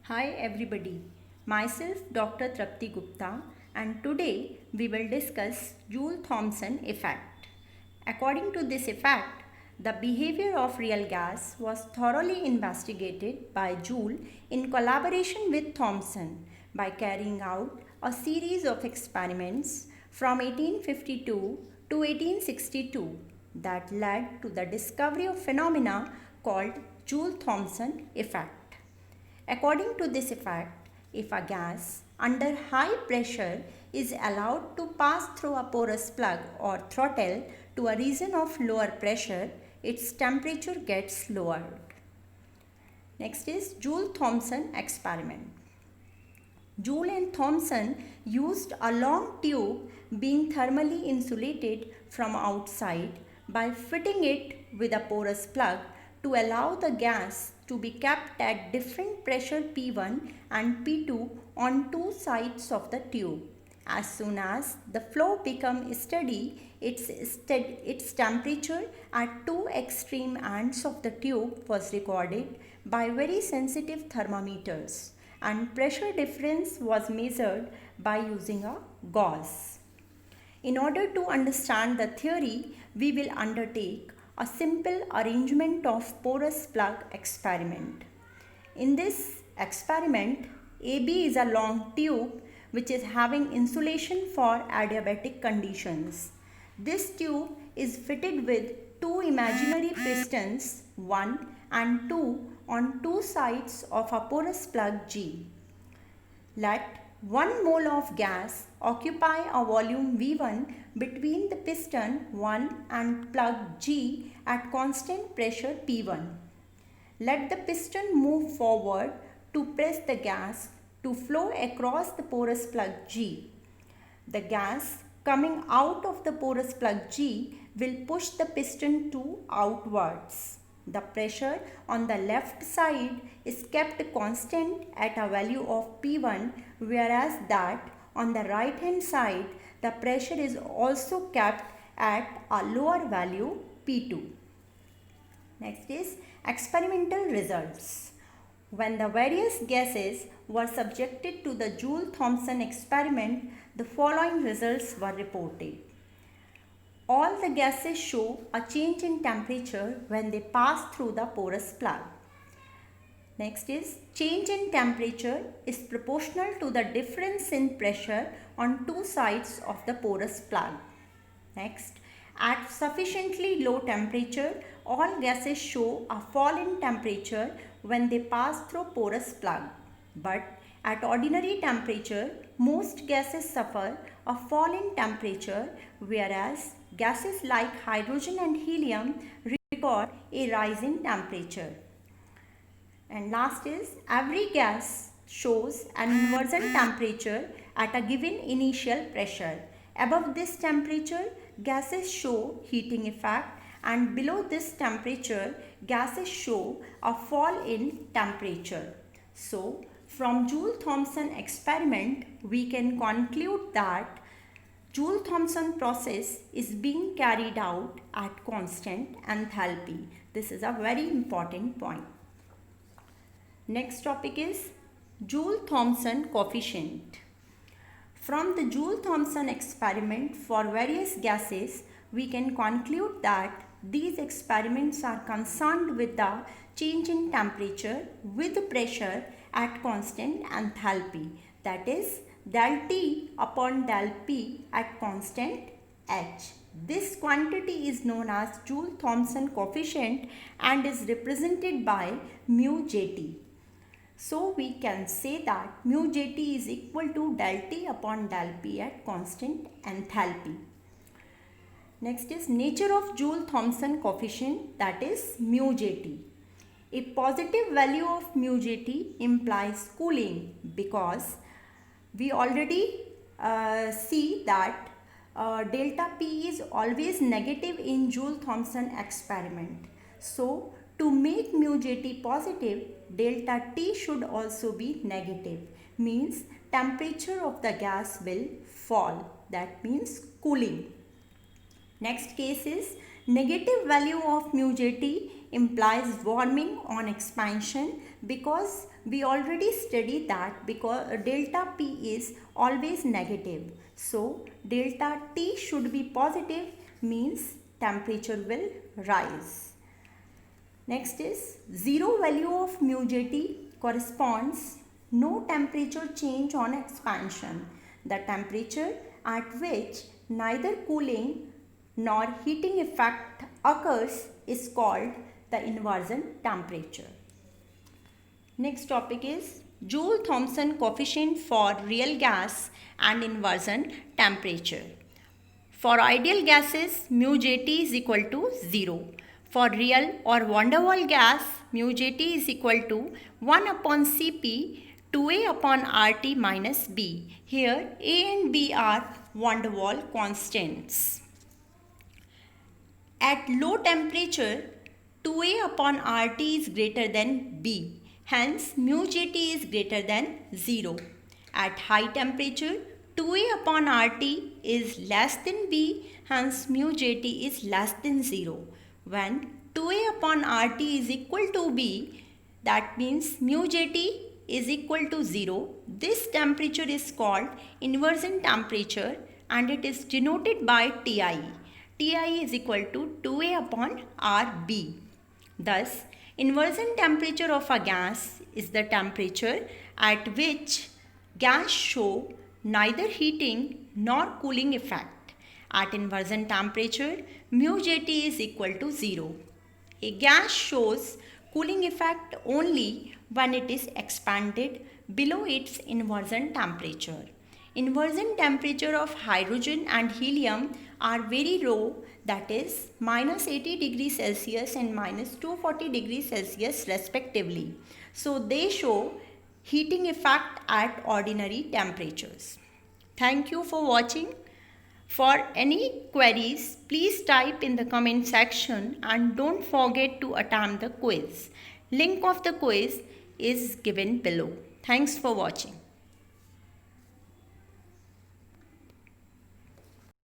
Hi everybody, myself Dr. Trapti Gupta and today we will discuss Joule-Thomson effect. According to this effect, the behavior of real gas was thoroughly investigated by Joule in collaboration with Thomson by carrying out a series of experiments from 1852 to 1862 that led to the discovery of phenomena called Joule-Thomson effect. According to this effect, if a gas under high pressure is allowed to pass through a porous plug or throttle to a region of lower pressure, its temperature gets lowered. Next is Joule-Thomson experiment. Joule and Thomson used a long tube being thermally insulated from outside by fitting it with a porous plug to allow the gas to be kept at different pressure P1 and P2 on two sides of the tube. As soon as the flow becomes steady, its temperature at two extreme ends of the tube was recorded by very sensitive thermometers and pressure difference was measured by using a gauge. In order to understand the theory, we will undertake a simple arrangement of porous plug experiment. In this experiment, AB is a long tube which is having insulation for adiabatic conditions. This tube is fitted with two imaginary pistons 1 and 2 on two sides of a porous plug G. Let 1 mole of gas occupy a volume V1 between the piston 1 and plug G at constant pressure P1. Let the piston move forward to press the gas to flow across the porous plug G. The gas coming out of the porous plug G will push the piston 2 outwards. The pressure on the left side is kept constant at a value of P1, whereas that on the right hand side the pressure is also kept at a lower value P2. Next is experimental results. When the various gases were subjected to the Joule-Thomson experiment, the following results were reported. All the gases show a change in temperature when they pass through the porous plug. Next is change in temperature is proportional to the difference in pressure on two sides of the porous plug. Next, at sufficiently low temperature, all gases show a fall in temperature when they pass through porous plug. But at ordinary temperature, most gases suffer a fall in temperature, whereas gases like hydrogen and helium record a rise in temperature. And last is every gas shows an inversion temperature at a given initial pressure. Above this temperature, gases show heating effect, and below this temperature, gases show a fall in temperature. So, from Joule-Thomson experiment, we can conclude that Joule-Thomson process is being carried out at constant enthalpy. This is a very important point. Next topic is Joule-Thomson coefficient. From the Joule-Thomson experiment for various gases, we can conclude that these experiments are concerned with the change in temperature with pressure at constant enthalpy, that is del T upon del P at constant H. This quantity is known as Joule-Thomson coefficient and is represented by mu Jt. So we can say that mu Jt is equal to del T upon del P at constant enthalpy. Next is nature of Joule-Thomson coefficient, that is mu Jt. A positive value of mu Jt implies cooling because we already see that delta P is always negative in Joule-Thomson experiment. So to make mu Jt positive, delta T should also be negative, means temperature of the gas will fall, that means cooling. Next case is negative value of mu Jt implies warming on expansion, because we already studied that because delta P is always negative. So delta T should be positive, means temperature will rise. Next is zero value of mu Jt corresponds no temperature change on expansion. The temperature at which neither cooling nor heating effect occurs is called the inversion temperature. Next topic is Joule-Thomson coefficient for real gas and inversion temperature. For ideal gases, mu Jt is equal to 0. For real or van der Waals gas, mu Jt is equal to 1 upon Cp 2A upon RT minus B. Here A and B are van der Waals constants. At low temperature, 2A upon RT is greater than B. Hence, mu Jt is greater than 0. At high temperature, 2A upon RT is less than B. Hence, mu Jt is less than 0. When 2A upon RT is equal to B, that means mu Jt is equal to 0. This temperature is called inversion temperature and it is denoted by Ti. Ti is equal to 2A upon Rb. Thus, inversion temperature of a gas is the temperature at which gas show neither heating nor cooling effect. At inversion temperature, mu Jt is equal to 0. A gas shows cooling effect only when it is expanded below its inversion temperature. Inversion temperature of hydrogen and helium are very low, that is minus 80 degrees Celsius and minus 240 degrees Celsius respectively. So they show heating effect at ordinary temperatures. Thank you for watching. For any queries, please type in the comment section and don't forget to attempt the quiz. Link of the quiz is given below. Thanks for watching.